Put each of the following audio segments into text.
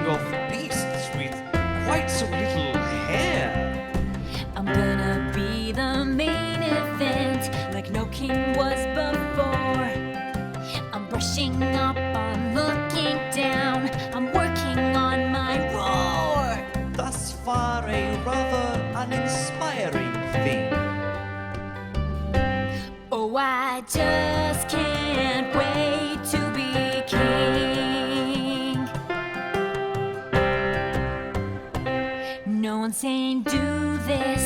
of beasts with quite so little hair. I'm gonna be the main event, like no king was before. I'm brushing up, I'm looking down, I'm working on my roar. Thus far a rather uninspiring thing. Oh, I just can't wait to be king. No one's saying do this,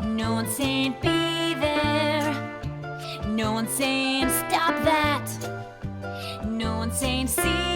no one's saying be there, no one's saying stop that, no one's saying see